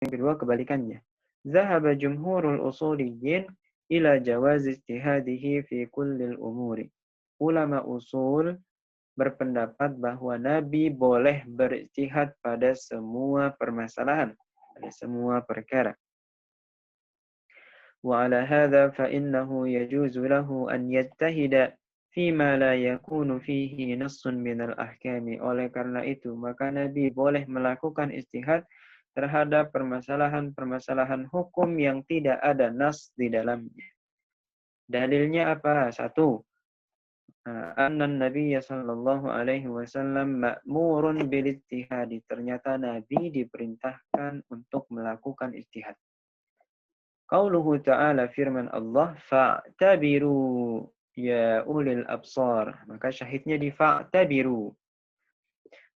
yang kedua kebalikannya. Zahaba jumhurul usuliyin ila jawaz ijtihadihi fi kullil umuri. Ulama usul berpendapat bahwa Nabi boleh berijtihad pada semua permasalahan, pada semua perkara. Wa ala hadha fa innahu yajuzu lahu an yajtahida fima la yakunu fihi nassun minal ahkami. Oleh karena itu, maka Nabi boleh melakukan ijtihad terhadap permasalahan-permasalahan hukum yang tidak ada nas di dalamnya. Dalilnya apa? Satu, anna Nabi sallallahu alaihi wasallam ma'murun bil ijtihadi. Ternyata Nabi diperintahkan untuk melakukan ijtihad. Qauluhu ta'ala, firman Allah, fa'tabiru ya ulil absar. Maka syahidnya di fa'tabiru.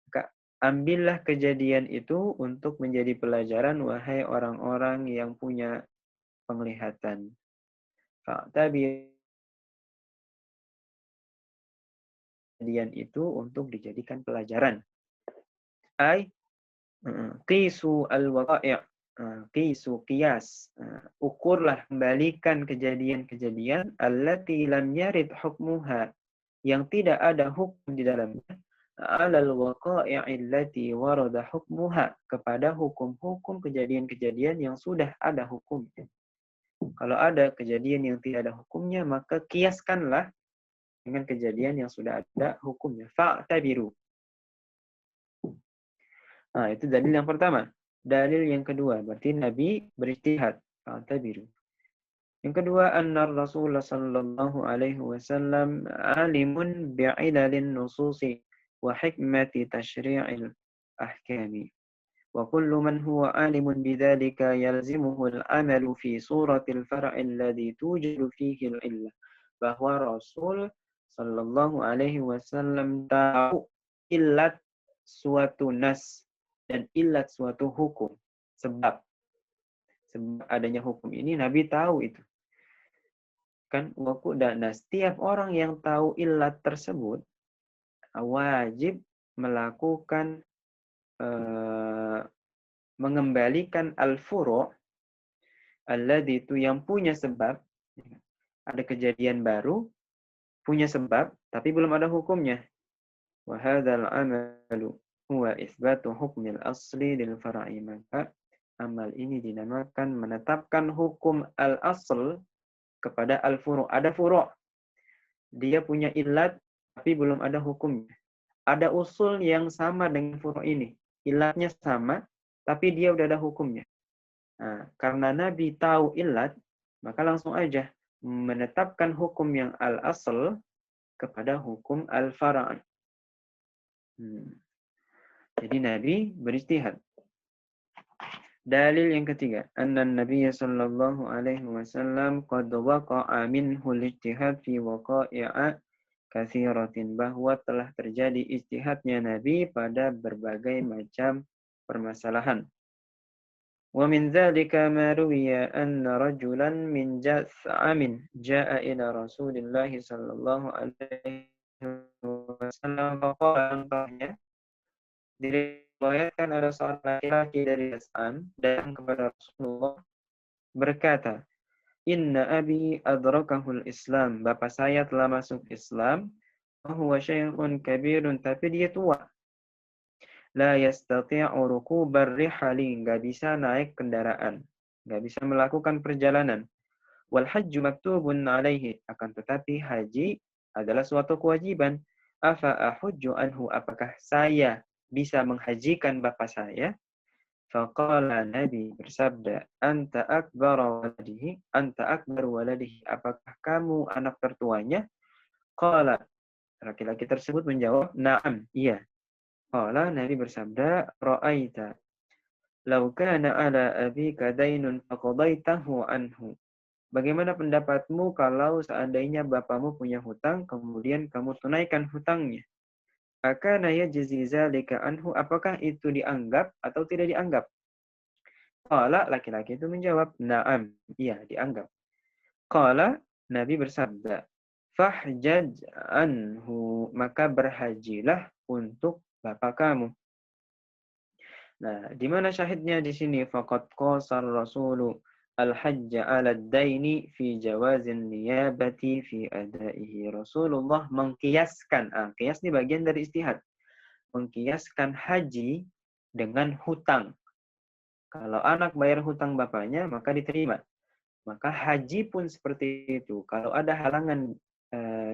Maka ambillah kejadian itu untuk menjadi pelajaran, wahai orang-orang yang punya penglihatan. Fa'tabiru kejadian itu untuk dijadikan pelajaran. Ai qisu al-waqai', qisu qiyas, ukurlah, kembalikan kejadian-kejadian allati lam yarid hukmuha, yang tidak ada hukum di dalamnya, alal waqa'i' allati warada hukmuha, kepada hukum-hukum kejadian-kejadian yang sudah ada hukumnya. Kalau ada kejadian yang tidak ada hukumnya, maka kiaskanlah dengan kejadian yang sudah ada hukumnya. Fa'tabiru. Nah, itu dalil yang pertama. Dalil yang kedua, berarti Nabi berijtihad. Fa'tabiru. Yang kedua, anna Rasulullah sallallahu alaihi wasallam alimun bi'ilalin nususi wa hikmati tashri'il ahkami. Wa kullu man huwa alimun bidzalika yalzimuhu al-amalu fi suratil far'i alladhi tujadu fihi al-illah. Bahwa Rasul sallallahu alaihi wasallam tahu illat suatu nas dan illat suatu hukum. Sebab adanya hukum ini Nabi tahu itu. Kan dan setiap orang yang tahu illat tersebut wajib melakukan mengembalikan al-furu' alladzi itu yang punya sebab. Ada kejadian baru, punya sebab, tapi belum ada hukumnya. Wa hadzal amalu huwa itsbatu hukmil asli lil far'i. Maka amal ini dinamakan menetapkan hukum al-asl kepada al-furu'. Ada furu', dia punya illat tapi belum ada hukumnya. Ada usul yang sama dengan furu' ini, illatnya sama tapi dia udah ada hukumnya. Nah, karena Nabi tahu illat, maka langsung aja menetapkan hukum yang al-asl kepada hukum al-fara'. Jadi Nabi berijtihad. Dalil yang ketiga, anna Nabi sallallahu alaihi wasallam qad waqa'a minhu al-ijtihad fi waqa'i'a katsiratin, bahwa telah terjadi ijtihadnya Nabi pada berbagai macam permasalahan. Wa min dzalika ma ruwiya anna rajulan min Jath'amin jaa'a ila Rasulillah sallallahu alaihi wasallam faqala, diriwayatkan ada seorang laki-laki dari Jath'am datang kepada Rasulullah berkata, inna abi adrakahul Islam, bapak saya telah masuk Islam, wa huwa syaikhun kabirun, tapi dia tua. La yastati'u rukubar rihali, enggak bisa naik kendaraan, enggak bisa melakukan perjalanan. Wal hajju maktubun alaihi, akan tetapi haji adalah suatu kewajiban. Afa ahujju anhu, apakah saya bisa menghajikan bapak saya? Faqala, Nabi bersabda, anta akbar waladihi, apakah kamu anak tertuanya? Qala, laki-laki tersebut menjawab, na'am, iya. Qala, Nabi bersabda, ra'aita law kana ala abika dainun faqadaitahu anhu. Bagaimana pendapatmu kalau seandainya bapamu punya hutang, kemudian kamu tunaikan hutangnya? Akana yajzi zalika anhu, apakah itu dianggap atau tidak dianggap? Qala, laki-laki itu menjawab, na'am, iya, dianggap. Qala, Nabi bersabda, fahjaj anhu, maka berhajilah untuk bapak kamu. Nah, di mana syahidnya di sini? Faqad qasar rasulu al-hajja 'ala ad-daini fi jawazin niyabati fi adaihi. Rasulullah mengkiaskan, kias ini bagian dari istihad. Mengkiaskan haji dengan hutang. Kalau anak bayar hutang bapaknya, maka diterima. Maka haji pun seperti itu. Kalau ada halangan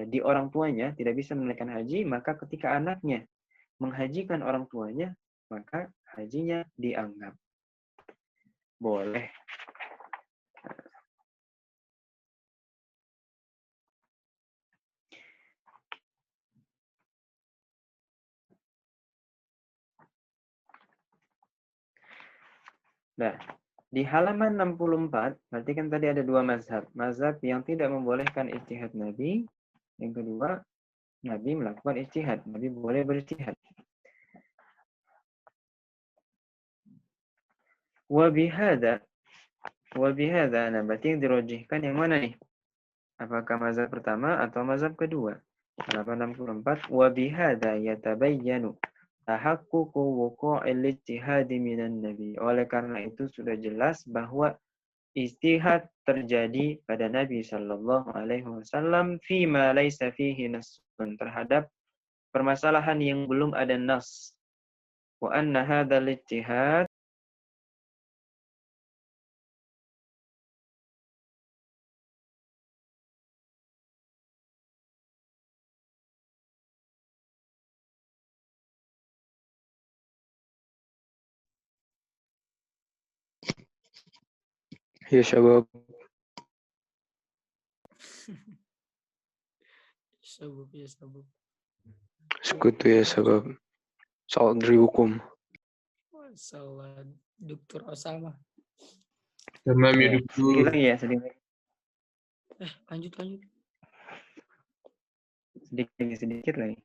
di orang tuanya tidak bisa menunaikan haji, maka ketika anaknya menghajikan orang tuanya, maka hajinya dianggap boleh. Nah, di halaman 64, berarti kan tadi ada dua mazhab. Mazhab yang tidak membolehkan ijtihad Nabi. Yang kedua, Nabi melakukan ijtihad. Nabi boleh berijtihad. Wabihada, nah berarti yang dirojihkan yang mana nih? Apakah mazhab pertama atau mazhab kedua? Halaman 64, wabihada yatabayyanu tahaqququ wuqu'il ijtihadi minan nabi. Oleh karena itu sudah jelas bahwa ijtihad terjadi pada Nabi Shallallahu Alaihi Wasallam fima laisa fihi nasun, terhadap permasalahan yang belum ada nas. Wa anna hadzal ijtihad يا شباب sabab ya sabab. اسكتوا يا شباب سأضربكم. Masalah Dokter Osama. Tamam ya sedikit dokter. lagi ya, sedikit Lanjut. lagi.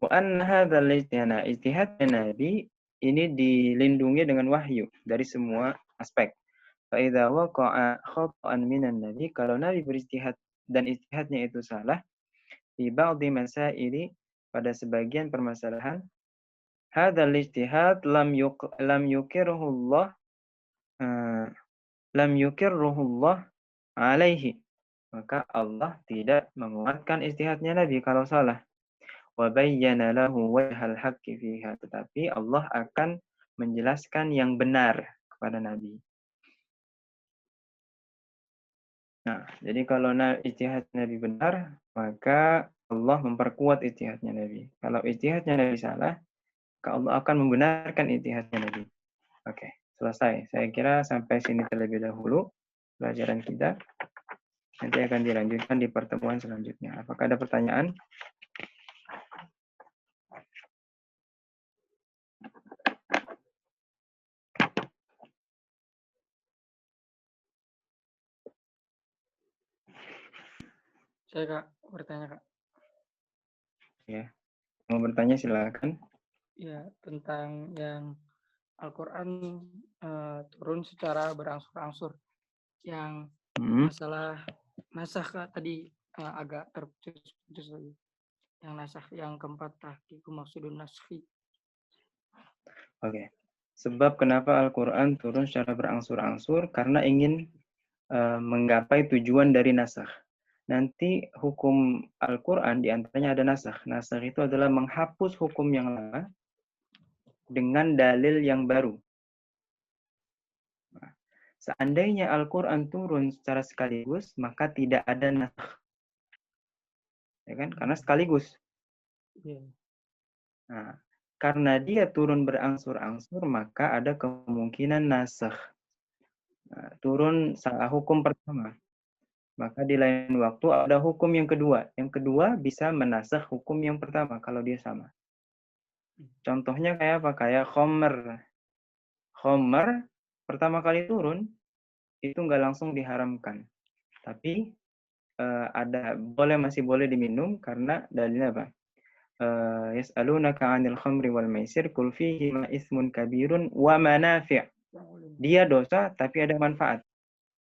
Wa anna hadzal ijtihad, nah, ijtihad Nabi ini dilindungi dengan wahyu dari semua aspek. Fa idza waqa'a khata'an minan nabi, kalau Nabi berijtihad dan ijtihadnya itu salah, di ba'dhi masaili, pada sebagian permasalahan, hadzal ijtihad lam yukirruhu Allah alaihi, maka Allah tidak menguatkan ijtihadnya Nabi kalau salah. Wa bayyana lahu wajhal haqqi fiha, tetapi Allah akan menjelaskan yang benar kepada Nabi. Nah, jadi kalau ijtihad Nabi benar, maka Allah memperkuat ijtihadnya Nabi. Kalau ijtihadnya Nabi salah, maka Allah akan membenarkan ijtihadnya Nabi. Oke, selesai. Saya kira sampai sini terlebih dahulu pelajaran kita. Nanti akan dilanjutkan di pertemuan selanjutnya. Apakah ada pertanyaan? Saya Kak, bertanya Kak. Ya, mau bertanya silakan. Ya, tentang yang Al-Quran turun secara berangsur-angsur. Yang masalah nasakh Kak, tadi agak terputus lagi. Yang nasakh yang keempat, tahqiqu maksudun naskhi. Oke. Sebab kenapa Al-Quran turun secara berangsur-angsur? Karena ingin menggapai tujuan dari nasakh. Nanti hukum Al-Quran diantaranya ada nasakh. Nasakh itu adalah menghapus hukum yang lama dengan dalil yang baru. Nah, seandainya Al-Quran turun secara sekaligus, maka tidak ada nasakh. Ya kan? Karena sekaligus. Yeah. Nah, karena dia turun berangsur-angsur, maka ada kemungkinan nasakh. Nah, turun salah hukum pertama. Maka di lain waktu ada hukum yang kedua. Yang kedua bisa menasakh hukum yang pertama kalau dia sama. Contohnya kayak apa? Kayak khomer. Khomer pertama kali turun itu nggak langsung diharamkan. Tapi masih boleh diminum karena dalilnya apa? Yas'alunaka 'anil khamri wal maisir qul fihi ma ismun kabirun wa manafi'. Dia dosa tapi ada manfaat.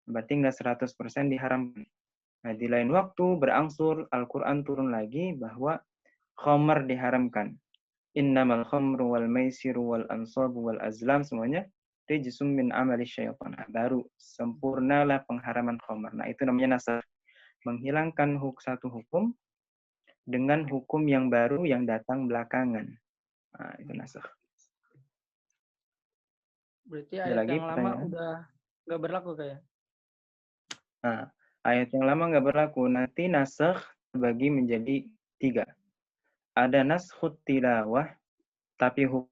Berarti nggak 100% diharamkan. Nah, di lain waktu berangsur Al-Quran turun lagi bahwa khamar diharamkan. innamal khamru wal maisiru wal ansabu wal azlam, semuanya rijsum min amali syaitan. Baru sempurnalah pengharaman khamr. Nah, itu namanya nasakh. Menghilangkan satu hukum dengan hukum yang baru yang datang belakangan. Nah, itu nasakh. Berarti Ada ayat lagi yang lama pertanyaan? udah nggak berlaku kayak? Nah, ayat yang lama nggak berlaku. Nanti nasakh terbagi menjadi 3. Ada naskhut tilawah, tapi hukum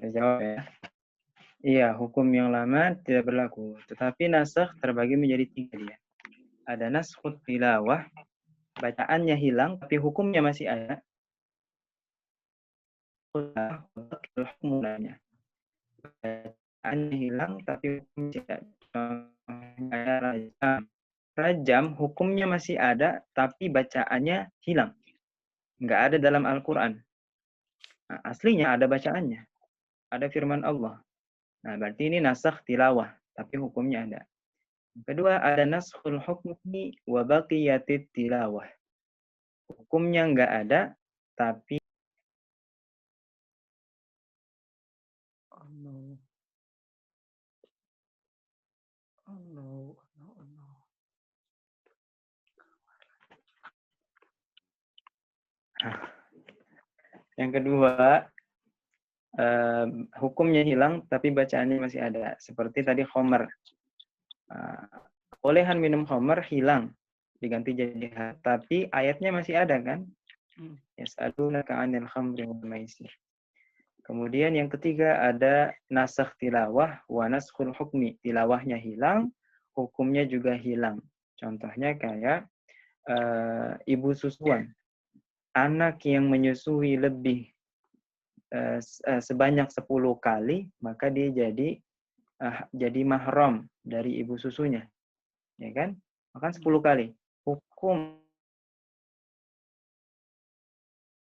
saya jawab ya. Iya, hukum yang lama tidak berlaku. Tetapi nasakh terbagi menjadi 3 dia. Ada naskhut tilawah, bacaannya hilang, tapi hukumnya masih ada. Mulanya. Bacaannya hilang, tapi hukumnya ada. Rajam. Rajam, hukumnya masih ada, tapi bacaannya hilang. Nggak ada dalam Al-Quran. Nah, aslinya ada bacaannya. Ada firman Allah. Nah, berarti ini nasakh tilawah, tapi hukumnya ada. Kedua, ada naskhul hukmi wa baqiyatit tilawah. Hukumnya nggak ada, tapi Oh no. Oh no. Oh no. yang kedua, hukumnya hilang, tapi bacaannya masih ada. Seperti tadi khomer. Bolehan minum khomer hilang, diganti jadi hal. Tapi ayatnya masih ada kan? Yas'alunaka 'anil khamri wal maisir. Kemudian yang ketiga ada nasakh tilawah wa naskhul hukmi. Tilawahnya hilang, hukumnya juga hilang. Contohnya kayak ibu susuan. Anak yang menyusui lebih sebanyak 10 kali, maka dia jadi mahram dari ibu susunya. Ya kan? Makan 10 kali. Hukum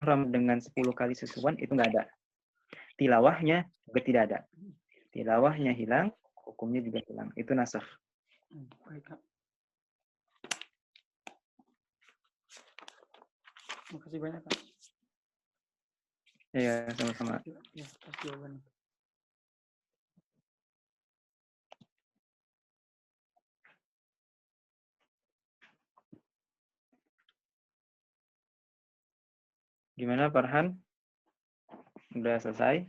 mahram dengan 10 kali susuan itu nggak ada. Tilawahnya juga tidak ada. Tilawahnya hilang, hukumnya juga hilang. Itu nasakh. Baik, Kak. Makasih banyak, Kak. Iya, sama-sama. Ya, atas jawabannya. Gimana, Farhan? Udah selesai?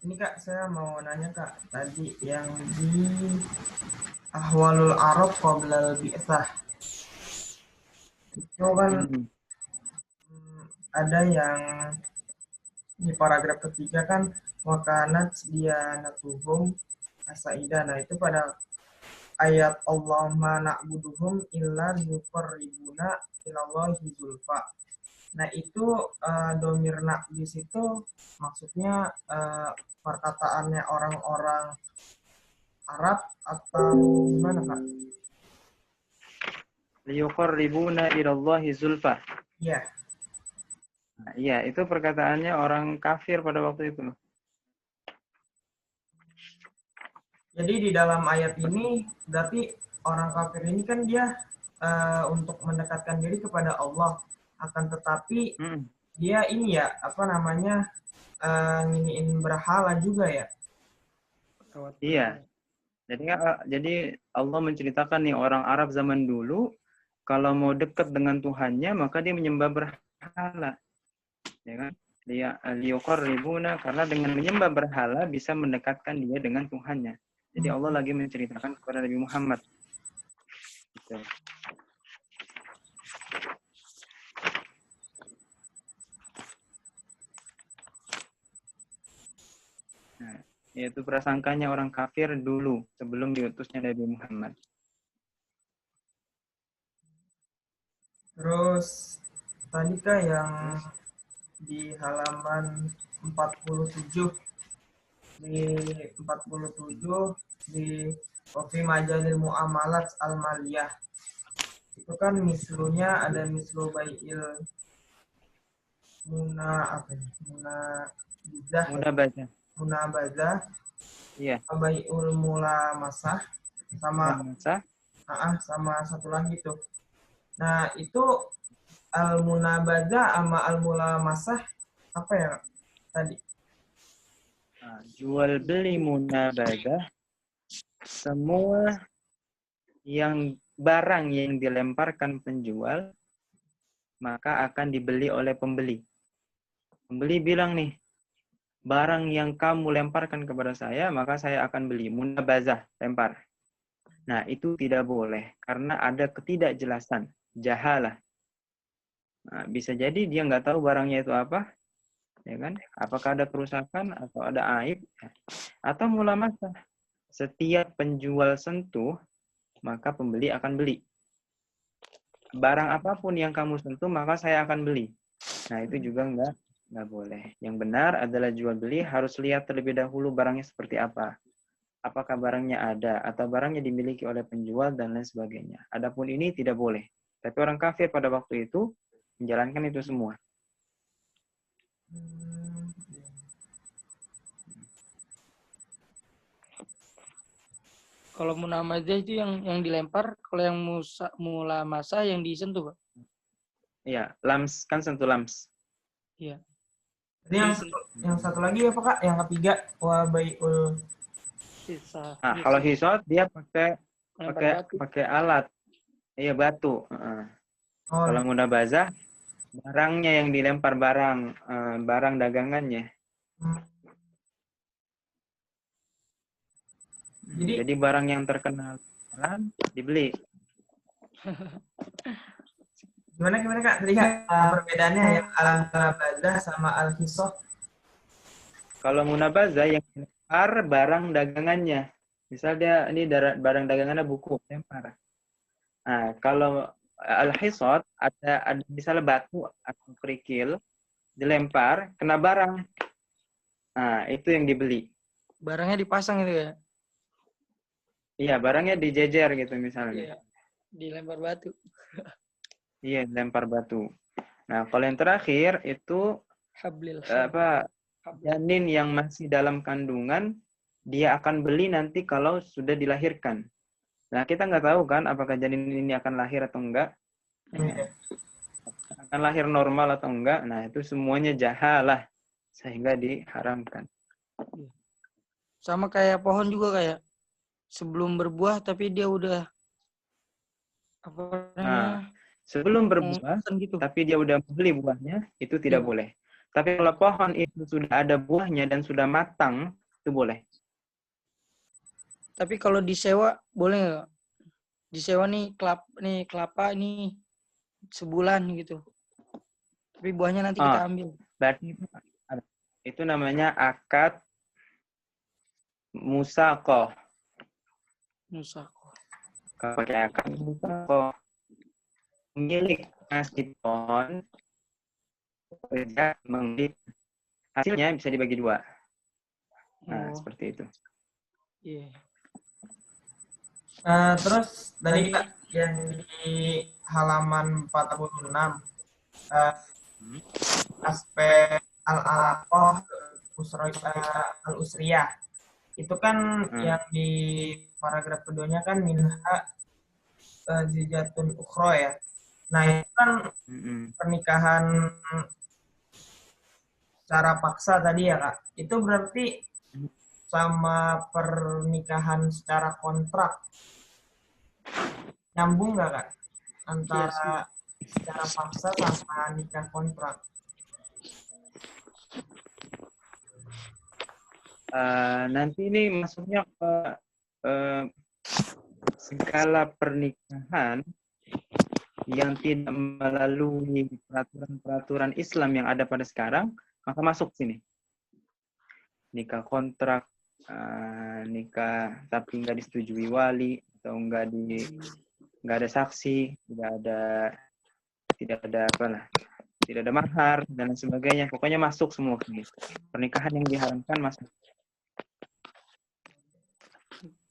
Ini Kak, saya mau nanya Kak, tadi yang di Ahwalul Arab Qoblal Bi'tsah itu kan ada yang di paragraf ketiga kan wakanat diyanatuhum asaidah. Nah itu pada ayat Allahumma na'buduhum illa yuqarribuna ilallahi zulfa. Nah itu domir nak di situ maksudnya perkataannya orang-orang Arab atau gimana Kak? Liyuqarribuna ilallahi zulfa. Iya. Nah, iya, itu perkataannya orang kafir pada waktu itu. Jadi di dalam ayat ini berarti orang kafir ini kan dia untuk mendekatkan diri kepada Allah, akan tetapi dia ini ya apa namanya nginiin berhala juga ya. Iya. Jadi Allah menceritakan nih orang Arab zaman dulu kalau mau dekat dengan Tuhannya maka dia menyembah berhala. Ya kan? Dia liyuqarribuna, karena dengan menyembah berhala bisa mendekatkan dia dengan Tuhannya. Jadi Allah lagi menceritakan kepada Nabi Muhammad. Gitu. Nah, yaitu prasangkanya orang kafir dulu sebelum diutusnya Nabi Muhammad. Terus tadi Kak yang di halaman 47 di 47 di Wafi Majalil Mu'amalat Al-Maliyah. Itu kan mislunya ada mislu bai'il Munabazah. munabazah, Iya. bai'ul mulamasah sama Munabazah. sama satu lagi tuh. Nah, itu al-munabazah sama al-mulamasah apa ya tadi? Nah, jual beli munabazah, semua yang barang yang dilemparkan penjual maka akan dibeli oleh pembeli. Pembeli bilang nih, barang yang kamu lemparkan kepada saya, maka saya akan beli. Munabazah, lempar. Nah, itu tidak boleh karena ada ketidakjelasan, jahalah. Nah, bisa jadi dia nggak tahu barangnya itu apa, ya kan? Apakah ada kerusakan atau ada aib, atau mulamasah. Setiap penjual sentuh, maka pembeli akan beli. Barang apapun yang kamu sentuh, maka saya akan beli. Nah, itu juga nggak boleh. Yang benar adalah jual beli harus lihat terlebih dahulu barangnya seperti apa. Apakah barangnya ada atau barangnya dimiliki oleh penjual dan lain sebagainya. Adapun ini tidak boleh. Tapi orang kafir pada waktu itu menjalankan itu semua. Kalau munamazah itu yang dilempar, kalau yang mulamasah yang disentuh, Pak. Iya, lams kan sentuh lams. Iya. Jadi yang satu lagi apa Kak? Yang ketiga wa bai'ul Sisa. Nah, kalau hisot dia pakai batu. alat. Iya, batu. Kalau munabazah barangnya yang dilempar barang dagangannya. Jadi barang yang terkenal dibeli. Gimana Kak? Tadi Kak perbedaannya yang al-munabazah sama al-hisah. Kalau munabazah yang lempar barang dagangannya. Misal dia ini barang dagangannya buku, lempar. Nah, kalau al-hisad ada misalnya batu atau kerikil dilempar kena barang. Nah, itu yang dibeli. Barangnya dipasang itu ya? Iya, barangnya dijejer gitu misalnya. Iya, dilempar batu. Iya, dilempar batu. Nah, kalau yang terakhir itu janin yang masih dalam kandungan dia akan beli nanti kalau sudah dilahirkan. Nah, kita nggak tahu kan apakah janin ini akan lahir atau enggak. Akan lahir normal atau enggak. Nah, itu semuanya jahalah sehingga diharamkan. Sama kayak pohon juga kayak sebelum berbuah tapi dia udah sebelum berbuah gitu. Tapi dia udah beli buahnya, itu tidak boleh. Tapi kalau pohon itu sudah ada buahnya dan sudah matang, itu boleh. Tapi kalau disewa boleh nggak? Disewa nih kelapa nih sebulan gitu. Tapi buahnya nanti kita ambil. Berarti itu namanya akad musaqah. Kalau pakai akad musaqah, milik ngasih pohon kerja membeli hasilnya bisa dibagi dua. Nah, seperti itu. Iya. Terus tadi Kak yang di halaman 46 aspek al-alaqah al-usriyah itu kan yang di paragraf keduanya kan minha zijatun ukhra ya. Nah, itu kan pernikahan secara paksa tadi ya Kak. Itu berarti sama pernikahan secara kontrak nyambung nggak Kak? Antara secara paksa sama nikah kontrak. Nanti ini masuknya ke segala pernikahan yang tidak melalui peraturan-peraturan Islam yang ada pada sekarang, maka masuk sini. Nikah kontrak, nikah tapi nggak disetujui wali atau nggak ada saksi, tidak ada mahar dan lain sebagainya. Pokoknya masuk semua. Pernikahan yang diharamkan masuk.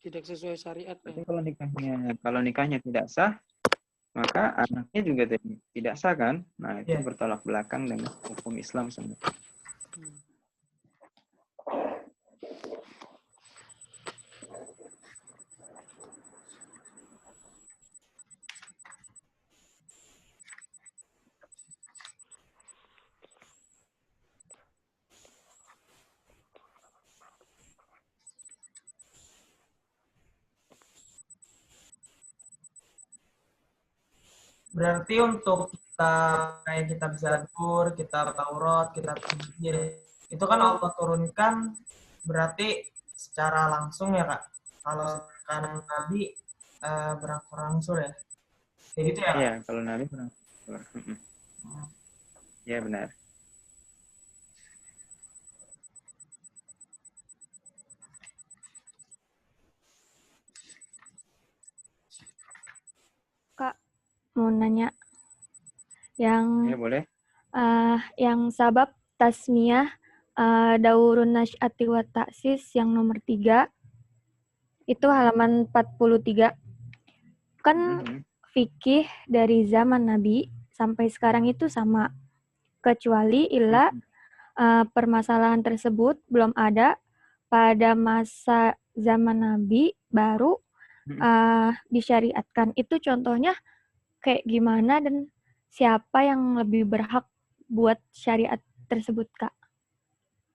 Tidak sesuai syariat ya. Berarti kalau nikahnya tidak sah, maka anaknya juga tidak sah kan? Nah, itu Ya. bertolak belakang dengan hukum Islam semua. Berarti untuk kita kayak kitab Zabur, kitab Taurat, kitab Injil, itu kan Allah turunkan berarti secara langsung ya Kak. Kalau kan Nabi berangsur-angsur ya. Kayak gitu ya Kak? Iya, kalau Nabi berangsur. Ya benar. Kak, mau nanya yang Ya boleh. yang sabab tasmiyah daurun nasyati wa ta'sis yang nomor 3 itu halaman 43. Kan fikih dari zaman Nabi sampai sekarang itu sama, kecuali permasalahan tersebut belum ada pada masa zaman Nabi baru disyariatkan. Itu contohnya kayak gimana dan siapa yang lebih berhak buat syariat tersebut, Kak?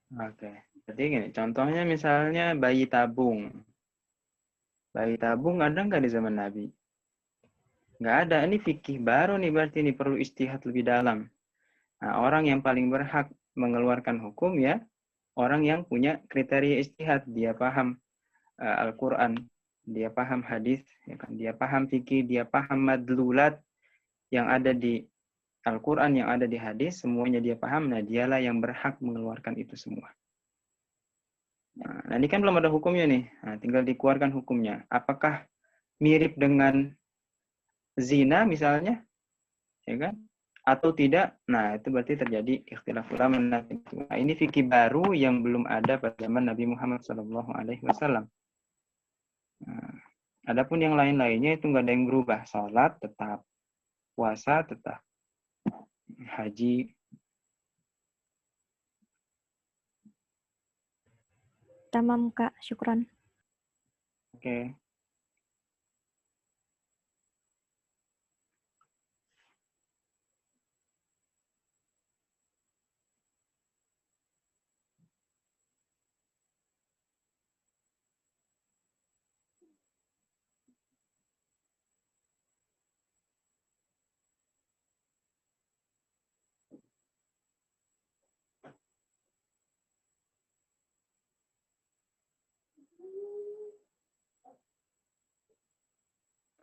Oke. Jadi gini, contohnya misalnya bayi tabung. Bayi tabung ada nggak di zaman Nabi? Nggak ada. Ini fikih baru nih, berarti ini perlu istihad lebih dalam. Nah, orang yang paling berhak mengeluarkan hukum ya, orang yang punya kriteria istihad. Dia paham Al-Quran, dia paham hadis, ya kan? Dia paham fikih, dia paham madlulat yang ada di Al-Quran, yang ada di hadis, semuanya dia paham. Nah, dialah yang berhak mengeluarkan itu semua. Nah, ini kan belum ada hukumnya nih. Nah, tinggal dikeluarkan hukumnya. Apakah mirip dengan zina misalnya? Ya kan? Atau tidak? Nah, itu berarti terjadi ikhtilaf ulama. Nah, ini fikih baru yang belum ada pada zaman Nabi Muhammad SAW. Nah, adapun yang lain-lainnya itu nggak ada yang berubah. Salat tetap, puasa tetap, haji. Tamam, Kak. Syukron. Oke.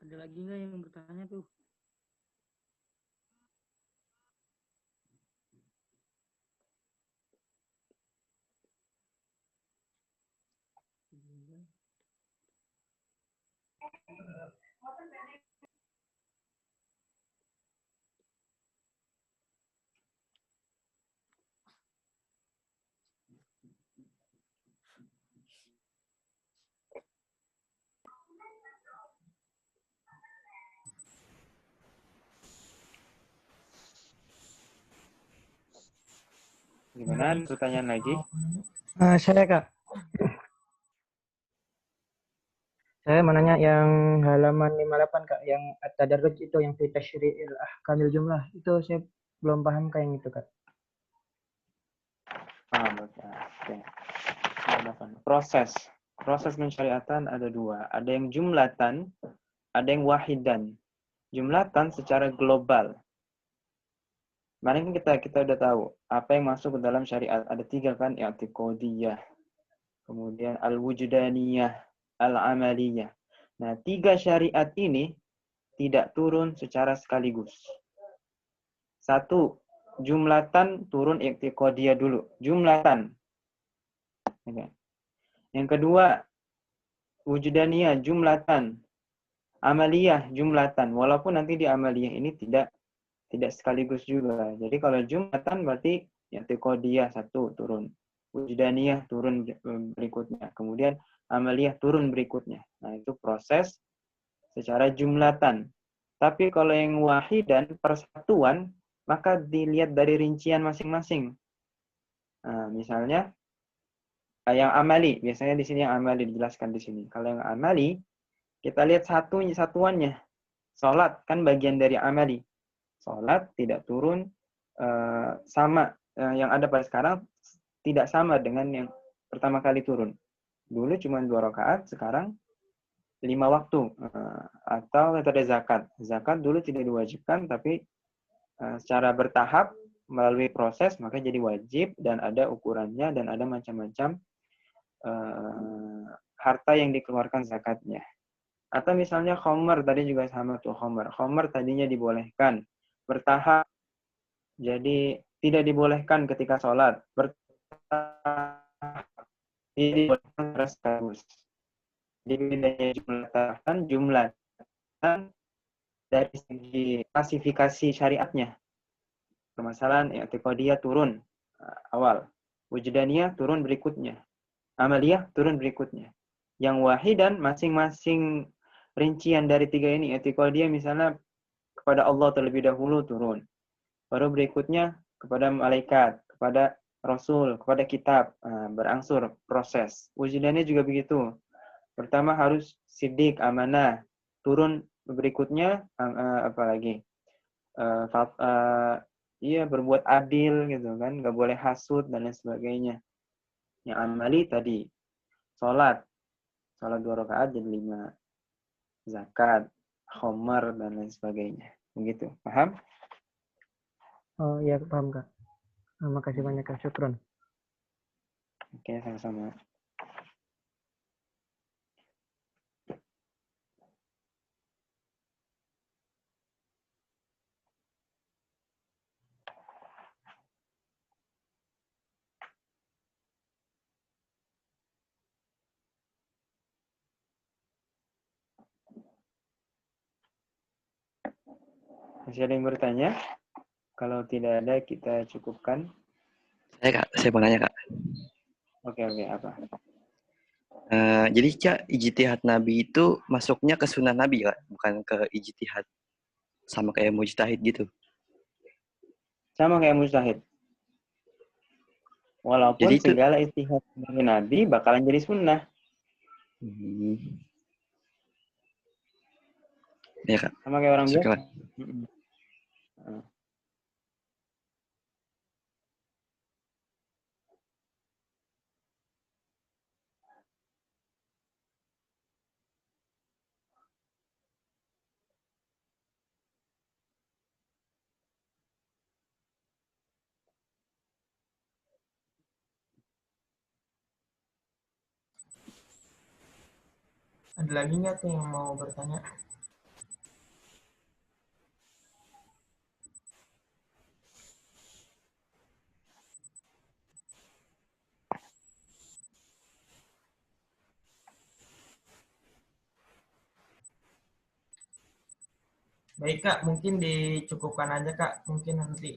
Ada lagi nggak yang bertanya tuh? Gimana? Pertanyaan lagi? Saya Kak, saya mau nanya yang halaman 58 Kak, yang at-tadarruj itu yang fi tasyri'il ahkamil jumlah, itu saya belum paham kayak yang itu Kak. Paham. Oke. Proses mensyariatan ada dua. Ada yang jumlatan, ada yang wahidan. Jumlatan secara global. Kemarin kan kita udah tahu apa yang masuk ke dalam syariat. Ada 3 kan, i'tiqadiyah, kemudian al-wujudaniyah, al-amaliyah. Nah, 3 syariat ini tidak turun secara sekaligus. 1, jumlatan turun i'tiqadiyah dulu. Jumlatan. Yang kedua, wujudaniyah, jumlatan. Amaliyah, jumlatan. Walaupun nanti di amaliyah ini tidak sekaligus juga. Jadi kalau jumlatan berarti i'tiqadiyah 1 turun. Wujudaniyah turun berikutnya. Kemudian amaliyah turun berikutnya. Nah, itu proses secara jumlatan. Tapi kalau yang wahidan, persatuan, maka dilihat dari rincian masing-masing. Nah, misalnya yang amali, biasanya di sini yang amali dijelaskan di sini. Kalau yang amali, kita lihat satuannya. Salat kan bagian dari amali. Salat tidak turun sama yang ada pada sekarang tidak sama dengan yang pertama kali turun. Dulu cuma 2 rakaat, sekarang 5 waktu. Atau metode zakat. Zakat dulu tidak diwajibkan, tapi secara bertahap melalui proses maka jadi wajib dan ada ukurannya dan ada macam-macam harta yang dikeluarkan zakatnya. Atau misalnya khomer, tadi juga sama tuh khomer. Khomer tadinya dibolehkan bertahap, jadi tidak dibolehkan ketika sholat. Bertahap, tidak dibolehkan sekaligus. Jadi bedanya jumlah dari segi klasifikasi syariatnya. Permasalahan i'tiqadiyah turun awal, wujdaniyah turun berikutnya, amaliyah turun berikutnya. Yang wahidan masing-masing rincian dari 3 ini, i'tiqadiyah misalnya kepada Allah terlebih dahulu turun. Baru berikutnya kepada malaikat, kepada Rasul, kepada kitab, berangsur proses. Wujdaniyah juga begitu. Pertama harus siddiq, amanah, turun berikutnya apalagi berbuat adil gitu kan, nggak boleh hasud dan lain sebagainya. Yang amali tadi sholat 2 rakaat jadi 5, zakat, khomer dan lain sebagainya. Begitu, paham? Oh iya, paham Kak. Makasih banyak Kak, syukron. Oke, sama-sama. Masih ada yang bertanya? Kalau tidak ada, kita cukupkan. Saya mau nanya, Kak. Oke, apa? Jadi, Kak, ijtihad Nabi itu masuknya ke sunnah Nabi, Kak? Bukan ke ijtihad sama kayak mujtahid gitu? Sama kayak mujtahid. Walaupun Jadi itu, segala ijtihad dari Nabi bakalan jadi sunnah. Ya, Kak. Sama kayak orang biasa. Ada lagi nggak tuh yang mau bertanya? Baik Kak, mungkin dicukupkan aja Kak. Mungkin nanti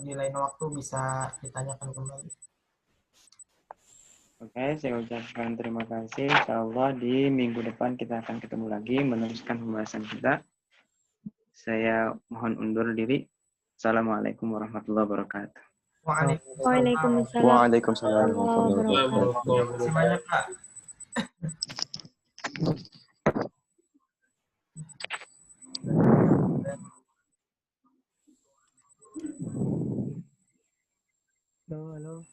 di lain waktu bisa ditanyakan kembali. Oke, saya ucapkan terima kasih. Insyaallah di minggu depan kita akan ketemu lagi meneruskan pembahasan kita. Saya mohon undur diri. Assalamualaikum warahmatullahi wabarakatuh. Waalaikumsalam. Waalaikumsalam warahmatullahi wabarakatuh. Terima kasih banyak Kak. Halo.